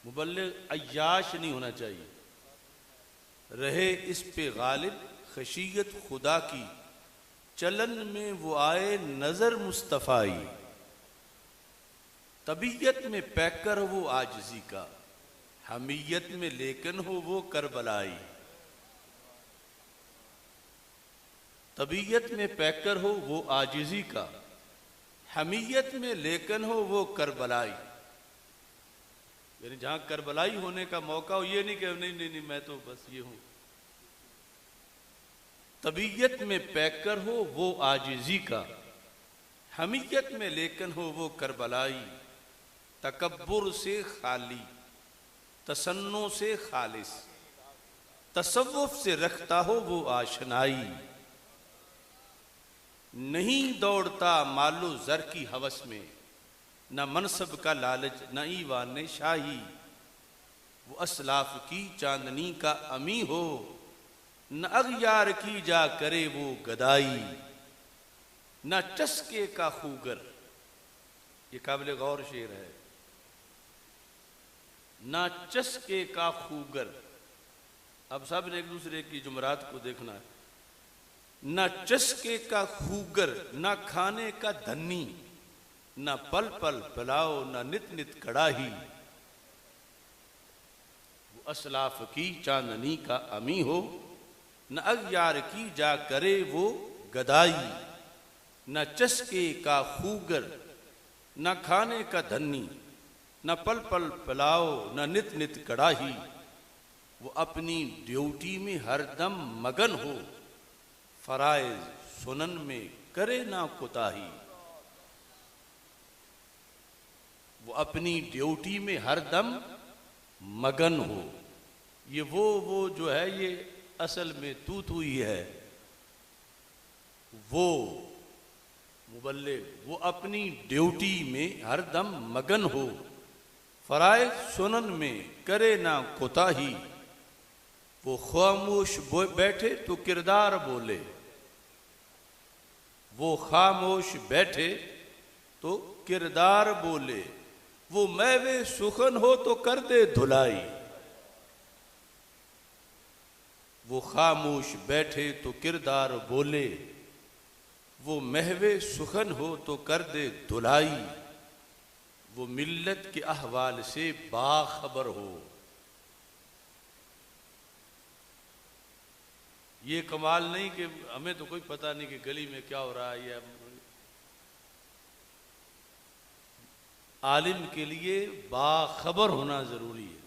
مبلغ عیاش نہیں ہونا چاہیے، رہے اس پہ غالب خشیت خدا کی، چلن میں وہ آئے نظر مصطفی، طبیعت میں پیکر ہو وہ عاجزی کا، حمیت میں لیکن ہو وہ کربلائی، طبیعت میں پیکر ہو وہ عاجزی کا، حمیت میں لیکن ہو وہ کربلائی، یعنی جہاں کربلائی ہونے کا موقع ہو، یہ نہیں کہ نہیں میں تو بس یہ ہوں، طبیعت میں پیکر ہو وہ عاجزی کا، حمیت میں لیکن ہو وہ کربلائی، تکبر سے خالی، تصنع سے خالص، تصوف سے رکھتا ہو وہ آشنائی، نہیں دوڑتا مال و زر کی ہوس میں، نہ منصب کا لالچ نہ ایوان شاہی، وہ اسلاف کی چاندنی کا امی ہو، نہ اغیار کی جا کرے وہ گدائی، نہ چسکے کا خوگر، یہ قابل غور شعر ہے، نہ چسکے کا خوگر، اب سب نے ایک دوسرے کی جملات کو دیکھنا ہے، نہ چسکے کا خوگر، نہ کھانے کا دھنی، نہ پل پل پلاؤ، نہ نت نت کڑاہی، وہ اسلاف کی چاندنی کا امی ہو، نہ اغیار کی جا کرے وہ گدائی، نہ چسکے کا خوگر، نہ کھانے کا دھنی، نہ پل پل پلاؤ، نہ نت نت کڑاہی، وہ اپنی ڈیوٹی میں ہر دم مگن ہو، فرائض سنن میں کرے نہ کوتاہی، وہ اپنی ڈیوٹی میں ہر دم مگن ہو، یہ وہ جو ہے یہ اصل میں تو ہی ہے، وہ مبلغ وہ اپنی ڈیوٹی میں ہر دم مگن ہو، فرائض سنن میں کرے نہ کوتاہی، وہ خاموش بیٹھے تو کردار بولے، وہ خاموش بیٹھے تو کردار بولے، وہ میوے سخن ہو تو کر دے دھلائی، وہ خاموش بیٹھے تو کردار بولے، وہ مہوے سخن ہو تو کر دے دھلائی، وہ ملت کے احوال سے باخبر ہو، یہ کمال نہیں کہ ہمیں تو کوئی پتہ نہیں کہ گلی میں کیا ہو رہا ہے، یہ عالم کے لیے باخبر ہونا ضروری ہے،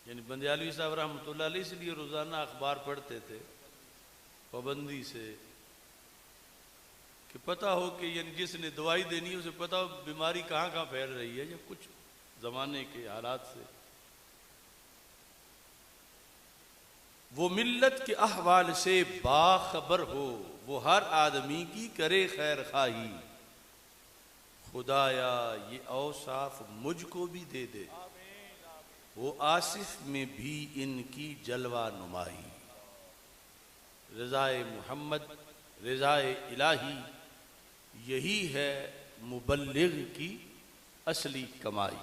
یعنی بندیالوی صاحب رحمۃ اللہ علیہ اس لیے روزانہ اخبار پڑھتے تھے پابندی سے، کہ پتہ ہو کہ یعنی جس نے دوائی دینی ہے اسے پتہ ہو بیماری کہاں کہاں پھیل رہی ہے، یا کچھ زمانے کے حالات سے، وہ ملت کے احوال سے باخبر ہو، وہ ہر آدمی کی کرے خیر خواہی، خدایا یہ اوصاف مجھ کو بھی دے دے، وہ آصف میں بھی ان کی جلوہ نمائی، رضائے محمد رضائے الہی، یہی ہے مبلغ کی اصلی کمائی۔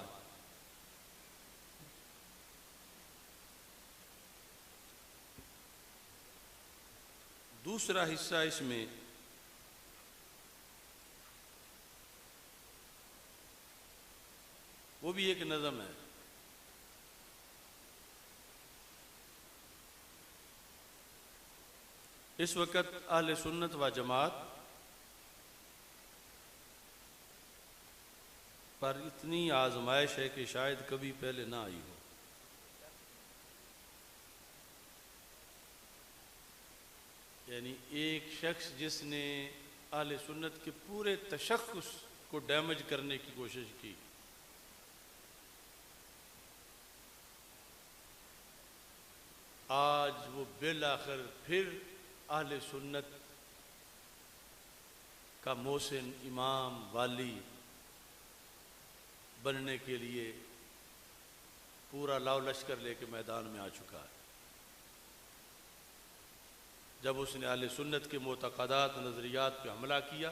دوسرا حصہ اس میں وہ بھی ایک نظم ہے، اس وقت اہل سنت و جماعت پر اتنی آزمائش ہے کہ شاید کبھی پہلے نہ آئی ہو، یعنی ایک شخص جس نے اہل سنت کے پورے تشخص کو ڈیمیج کرنے کی کوشش کی، آج وہ بالآخر پھر اہل سنت کا محسن امام والی بننے کے لیے پورا لاؤ لشکر لے کے میدان میں آ چکا ہے۔ جب اس نے اہل سنت کے معتقدات نظریات پہ حملہ کیا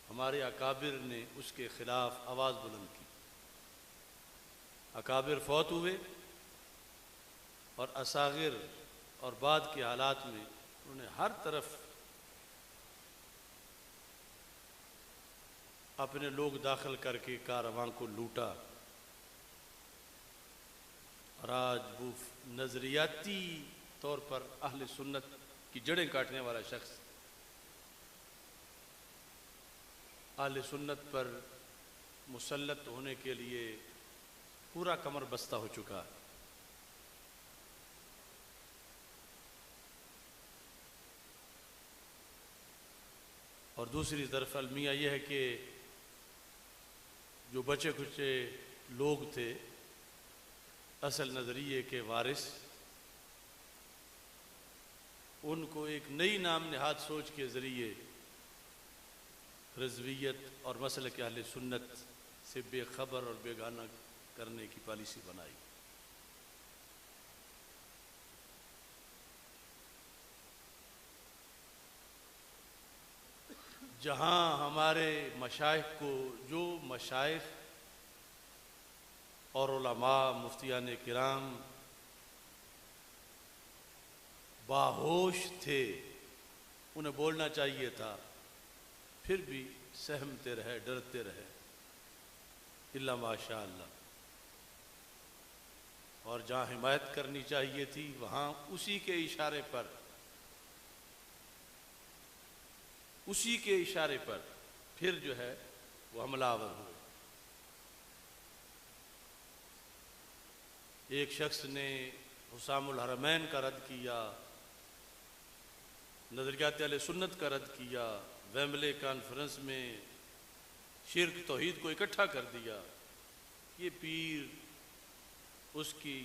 ہمارے اکابر نے اس کے خلاف آواز بلند کی. اکابر فوت ہوئے اور اصاغر اور بعد کے حالات میں انہوں نے ہر طرف اپنے لوگ داخل کر کے کارواں کو لوٹا. اور آج وہ نظریاتی طور پر اہل سنت کی جڑیں کاٹنے والا شخص اہل سنت پر مسلط ہونے کے لیے پورا کمر بستہ ہو چکا ہے. اور دوسری طرف المیہ یہ ہے کہ جو بچے کچے لوگ تھے اصل نظریے کے وارث، ان کو ایک نئی نام نہاد سوچ کے ذریعے رضویت اور مسلک اہل سنت سے بے خبر اور بیگانہ کرنے کی پالیسی بنائی. جہاں ہمارے مشائخ کو، جو مشائخ اور علماء مفتیان کرام باہوش تھے، انہیں بولنا چاہیے تھا، پھر بھی سہمتے رہے، ڈرتے رہے، الا ماشاء اللہ. اور جہاں حمایت کرنی چاہیے تھی وہاں اسی کے اشارے پر پھر جو ہے وہ حملہ آور ہوئے. ایک شخص نے حسام الحرمین کا رد کیا، نظریات اہل سنت کا رد کیا، ویمبلے کانفرنس میں شرک توحید کو اکٹھا کر دیا. یہ پیر اس کی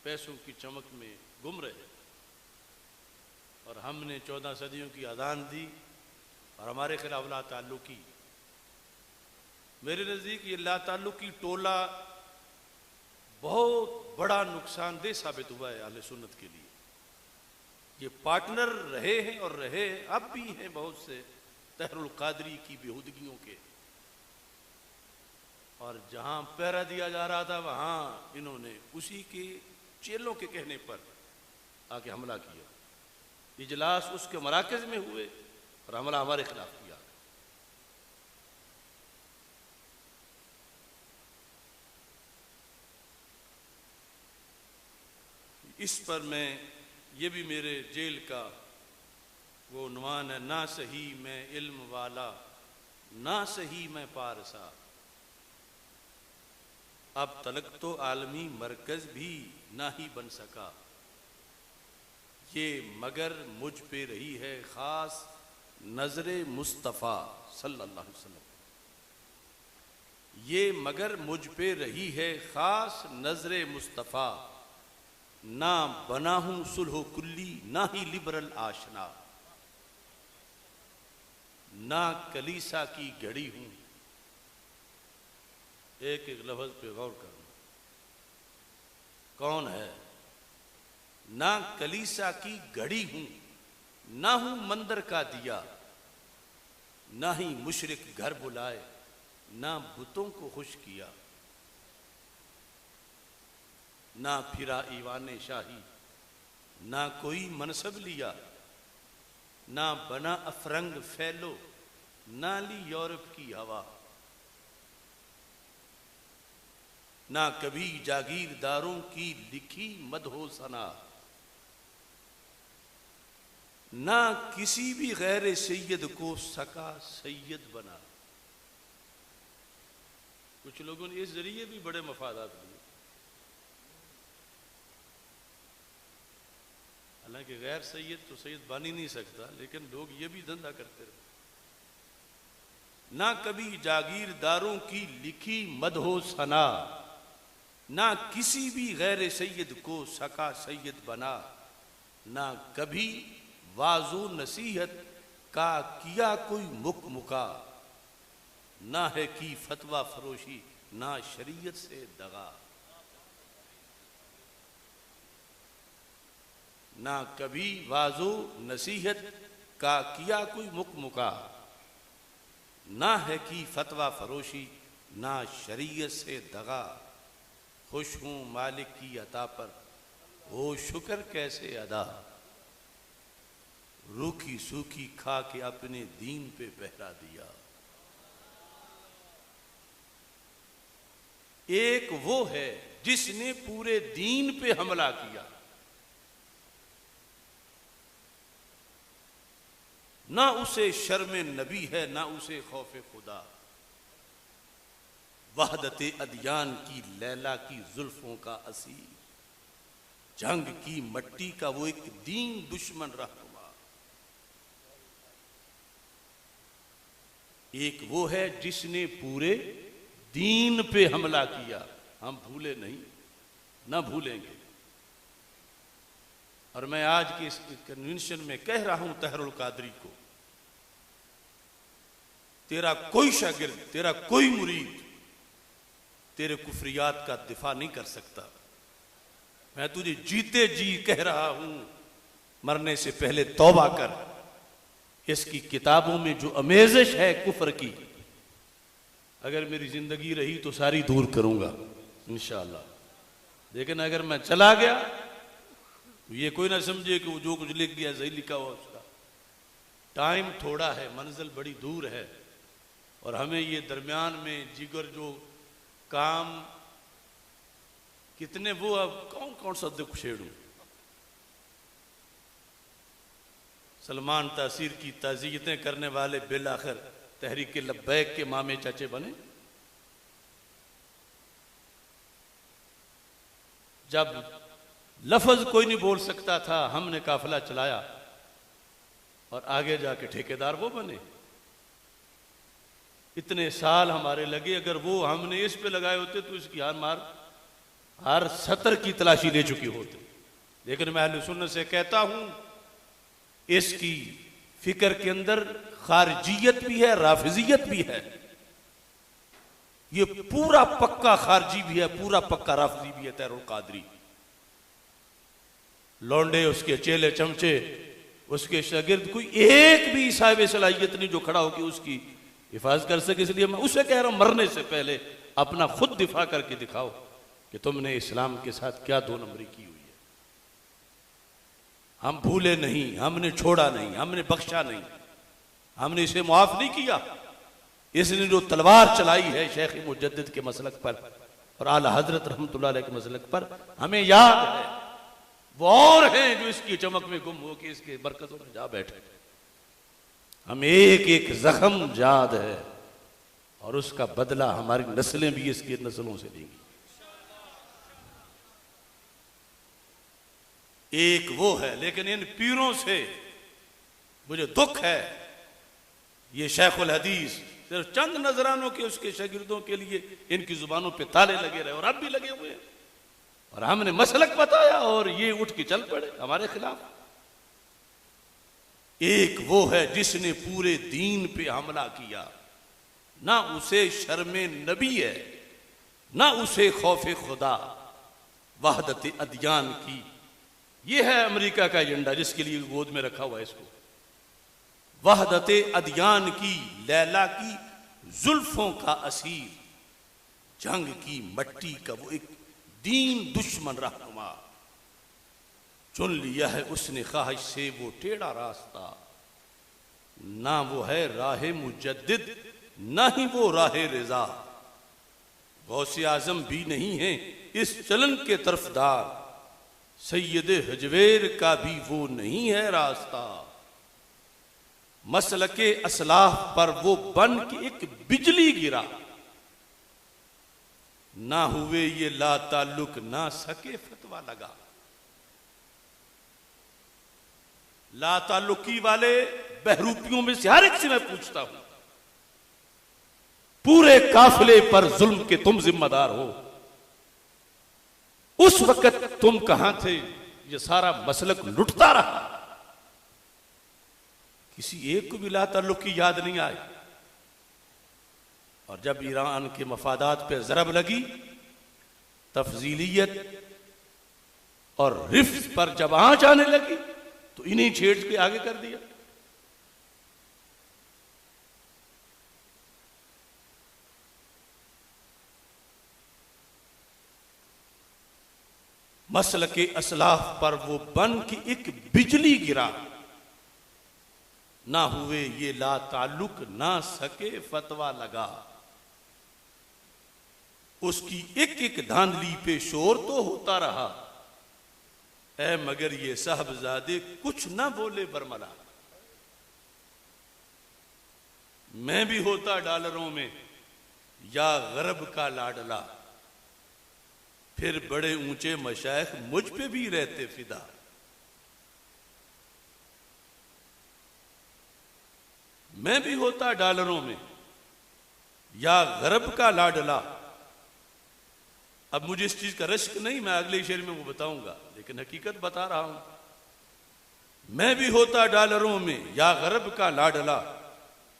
پیسوں کی چمک میں گم رہے، اور ہم نے 14 صدیوں کی اذان دی اور ہمارے خلاف لا تعلقی. میرے نزدیک یہ لا تعلقی ٹولہ بہت بڑا نقصان دہ ثابت ہوا ہے اہل سنت کے لیے. یہ پارٹنر رہے ہیں اور رہے اب بھی ہیں بہت سے طاہر القادری کی بیہودگیوں کے، اور جہاں پہرا دیا جا رہا تھا وہاں انہوں نے اسی کے چیلوں کے کہنے پر آ کے حملہ کیا. اجلاس اس کے مراکز میں ہوئے اور حملہ ہمارے خلاف کیا. اس پر میں یہ بھی میرے جیل کا وہ عنوان ہے، نہ صحیح میں علم والا، نہ صحیح میں پارسا، اب تلک تو عالمی مرکز بھی نہ ہی بن سکا، یہ مگر مجھ پہ رہی ہے خاص نظر مصطفیٰ صلی اللہ علیہ وسلم، یہ مگر مجھ پہ رہی ہے خاص نظر مصطفیٰ، نہ بنا ہوں صلح و کلی نہ ہی لبرل آشنا، نہ کلیسا کی گھڑی ہوں. ایک ایک لفظ پہ غور کرنا، کون ہے؟ نہ کلیسا کی گھڑی ہوں، نہ ہوں مندر کا دیا، نہ ہی مشرک گھر بلائے، نہ بتوں کو خوش کیا، نہ پھرا ایوان شاہی، نہ کوئی منصب لیا، نہ بنا افرنگ فیلو، نہ لی یورپ کی ہوا، نہ کبھی جاگیرداروں کی لکھی مدحو ثنا، نہ کسی بھی غیر سید کو سکا سید بنا. کچھ لوگوں نے اس ذریعے بھی بڑے مفادات لیے، حالانکہ غیر سید تو سید بن ہی نہیں سکتا، لیکن لوگ یہ بھی دھندا کرتے رہے. نہ کبھی جاگیرداروں کی لکھی مدحو ثنا، نہ کسی بھی غیر سید کو سکا سید بنا، نہ کبھی واضح نصیحت کا کیا کوئی مکا، نہ ہے کی فتویٰ فروشی، نہ شریعت سے دغا، نہ کبھی واضح نصیحت کا کیا کوئی مکا، نہ ہے کی فتویٰ فروشی، نہ شریعت سے دغا، خوش ہوں مالک کی عطا پر، ہو شکر کیسے ادا، روکھی سوکھی کھا کے اپنے دین پہ پہرا دیا۔ ایک وہ ہے جس نے پورے دین پہ حملہ کیا، نہ اسے شرم نبی ہے نہ اسے خوف خدا، وحدت ادیان کی لیلا کی زلفوں کا اسیر، جنگ کی مٹی کا وہ ایک دین دشمن رہنما۔ ایک وہ ہے جس نے پورے دین پہ حملہ کیا، ہم بھولے نہیں، نہ بھولیں گے۔ اور میں آج کی اس کنونشن میں کہہ رہا ہوں طاہر القادری کو، تیرا کوئی شاگرد، تیرا کوئی مرید تیرے کفریات کا دفاع نہیں کر سکتا۔ میں تجھے جیتے جی کہہ رہا ہوں، مرنے سے پہلے توبہ کر۔ اس کی کتابوں میں جو آمیزش ہے کفر کی، اگر میری زندگی رہی تو ساری دور کروں گا انشاءاللہ، لیکن اگر میں چلا گیا تو یہ کوئی نہ سمجھے کہ وہ جو کچھ لکھ گیا صحیح لکھا ہوا اس کا۔ ٹائم تھوڑا ہے، منزل بڑی دور ہے، اور ہمیں یہ درمیان میں جگر جو کام کتنے وہ، اب کون کون سا دکھ چھیڑوں۔ سلمان تاثیر کی تعزیتیں کرنے والے بالآخر تحریک لبیک کے مامے چاچے بنے۔ جب لفظ کوئی نہیں بول سکتا تھا، ہم نے قافلہ چلایا اور آگے جا کے ٹھیکیدار وہ بنے۔ اتنے سال ہمارے لگے، اگر وہ ہم نے اس پہ لگائے ہوتے تو اس کی ہر سطر کی تلاشی لے چکی ہوتے۔ لیکن میں اہل سنت سے کہتا ہوں، اس کی فکر کے اندر خارجیت بھی ہے، رافضیت بھی ہے۔ یہ پورا پکا خارجی بھی ہے، پورا پکا رافضی بھی ہے طاہر القادری۔ لونڈے اس کے چیلے چمچے، اس کے شاگرد، کوئی ایک بھی صاحب صلاحیت نہیں جو کھڑا ہو کے اس کی حفاظت کر سکے۔ اس لیے میں اسے کہہ رہا ہوں، مرنے سے پہلے اپنا خود دفاع کر کے دکھاؤ کہ تم نے اسلام کے ساتھ کیا دو نمبری کی ہوئی ہے۔ ہم بھولے نہیں، ہم نے چھوڑا نہیں، ہم نے بخشا نہیں، ہم نے اسے معاف نہیں کیا۔ اس نے جو تلوار چلائی ہے شیخ مجدد کے مسلک پر اور اعلی حضرت رحمت اللہ علیہ کے مسلک پر، ہمیں یاد ہے۔ وہ اور ہیں جو اس کی چمک میں گم ہو کے اس کے برکتوں میں جا بیٹھے۔ ہمیں ایک ایک زخم یاد ہے، اور اس کا بدلہ ہماری نسلیں بھی اس کی نسلوں سے لیں گی۔ ایک وہ ہے، لیکن ان پیروں سے مجھے دکھ ہے، یہ شیخ الحدیث صرف چند نذرانوں کے اس کے شاگردوں کے لیے ان کی زبانوں پہ تالے لگے رہے، اور اب بھی لگے ہوئے ہیں، اور ہم نے مسلک بتایا اور یہ اٹھ کے چل پڑے ہمارے خلاف۔ ایک وہ ہے جس نے پورے دین پہ حملہ کیا، نہ اسے شرم نبی ہے نہ اسے خوف خدا، وحدت ادیان کی۔ یہ ہے امریکہ کا ایجنڈا جس کے لیے گود میں رکھا ہوا ہے اس کو۔ وحدت ادیان کی، لیلا کی زلفوں کا اسیر، جنگ کی مٹی کا وہ ایک دین دشمن رہنما، چن لیا ہے اس نے خواہش سے وہ ٹیڑھا راستہ، نہ وہ ہے راہ مجدد نہ ہی وہ راہ رضا، غوث اعظم بھی نہیں ہے اس چلن کے طرفدار، سید حجویر کا بھی وہ نہیں ہے راستہ، مسلک اسلاف پر وہ بن کے ایک بجلی گرا، نہ ہوئے یہ لا تعلق نہ سکے فتویٰ لگا۔ لا تعلقی والے بہروپیوں میں سے ہر ایک سے میں پوچھتا ہوں، پورے قافلے پر ظلم کے تم ذمہ دار ہو، اس وقت تم کہاں تھے؟ یہ سارا مسلک لٹتا رہا، کسی ایک کو بھی لا تعلقی یاد نہیں آئی۔ اور جب ایران کے مفادات پہ ضرب لگی، تفضیلیت اور رفض پر جب آنچ آنے لگی تو انہیں چھیڑ کے آگے کر دیا۔ مسلک اسلاف پر وہ بن کے ایک بجلی گرا، نہ ہوئے یہ لا تعلق نہ سکے فتویٰ لگا، اس کی ایک ایک دھاندلی پہ شور تو ہوتا رہا، اے مگر یہ صاحبزادے کچھ نہ بولے برملا۔ میں بھی ہوتا ڈالروں میں یا غرب کا لاڈلا، پھر بڑے اونچے مشائخ مجھ پہ بھی رہتے فدا۔ میں بھی ہوتا ڈالروں میں یا غرب کا لاڈلا۔ اب مجھے اس چیز کا رشک نہیں، میں اگلے شعر میں وہ بتاؤں گا، لیکن حقیقت بتا رہا ہوں۔ میں بھی ہوتا ڈالروں میں یا غرب کا لاڈلا،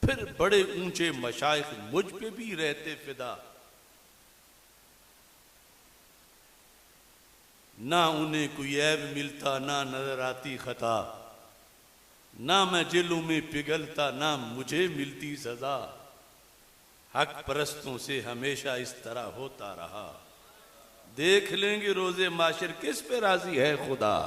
پھر بڑے اونچے مشائخ مجھ پہ بھی رہتے فدا۔ نہ انہیں کوئی عیب ملتا، نہ نظر آتی خطا، نہ میں جیلوں میں پگھلتا، نہ مجھے ملتی سزا۔ حق پرستوں سے ہمیشہ اس طرح ہوتا رہا، دیکھ لیں گے روز معاشر کس پہ راضی ہے خدا۔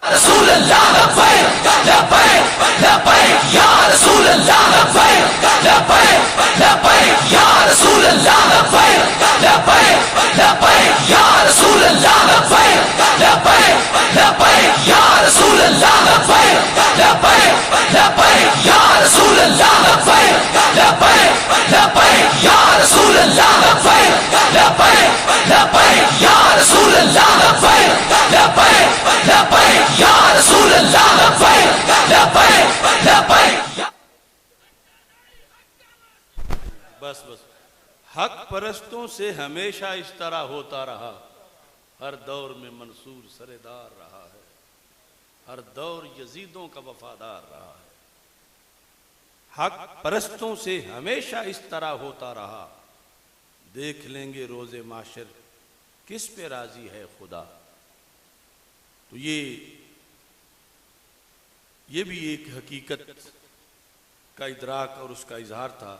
رسول اللہ لبیک لبیک لبیک یا رسول اللہ لبیک لبیک لبیک یا رسول اللہ لبیک لبیک لبیک یا رسول اللہ لبیک لبیک لبیک یا رسول اللہ لبیک لبیک لبیک یا رسول اللہ لبیک لبیک لبیک یا رسول اللہ لبیک لبیک لبیک یا رسول اللہ لبیک لبیک لبیک یا رسول اللہ لبیک لبیک لبیک۔ بس بس، حق پرستوں سے ہمیشہ اس طرح ہوتا رہا، ہر دور میں منصور سردار رہا ہے، ہر دور یزیدوں کا وفادار رہا ہے۔ حق پرستوں سے ہمیشہ اس طرح ہوتا رہا، دیکھ لیں گے روز معاشر کس پہ راضی ہے خدا۔ تو یہ بھی ایک حقیقت کا ادراک اور اس کا اظہار تھا۔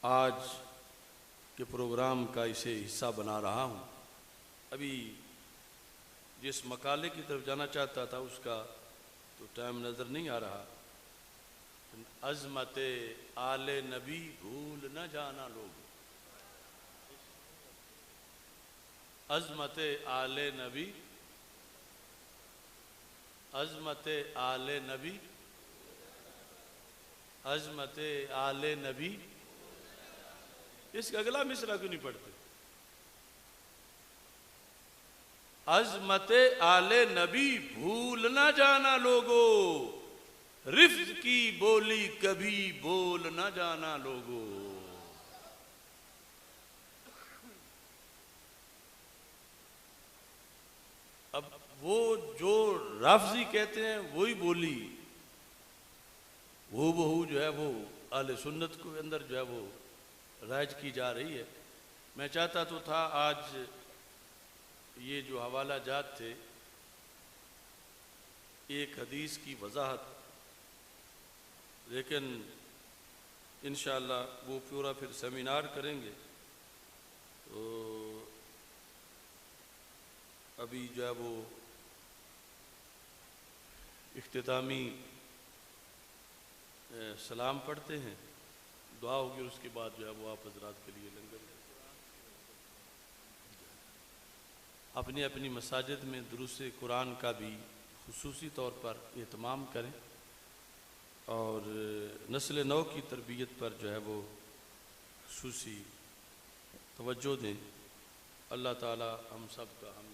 آج کے پروگرام کا اسے حصہ بنا رہا ہوں۔ ابھی جس مقالے کی طرف جانا چاہتا تھا اس کا تو ٹائم نظر نہیں آ رہا۔ عظمت آل نبی بھول نہ جانا لوگ، عظمت آل نبی، عظمت آل نبی، عظمت آل نبی۔ اس کا اگلا مصرع کیوں نہیں پڑھتے؟ عظمت آل نبی بھول نہ جانا لوگو، رفض کی بولی کبھی بول نہ جانا لوگو۔ اب وہ جو رافضی کہتے ہیں وہی بولی وہ بہو جو ہے وہ اہل سنت کو اندر جو ہے وہ رائج کی جا رہی ہے۔ میں چاہتا تو تھا آج یہ جو حوالہ جات تھے، ایک حدیث کی وضاحت، لیکن انشاءاللہ وہ پورا پھر سیمینار کریں گے۔ تو ابھی جو ہے وہ اختتامی سلام پڑھتے ہیں، دعا ہوگی، اور اس کے بعد جو ہے وہ آپ حضرات کے لیے لنگر اپنی اپنی مساجد میں دروس قرآن کا بھی خصوصی طور پر اہتمام کریں، اور نسل نو کی تربیت پر جو ہے وہ خصوصی توجہ دیں۔ اللہ تعالی ہم سب کا ہم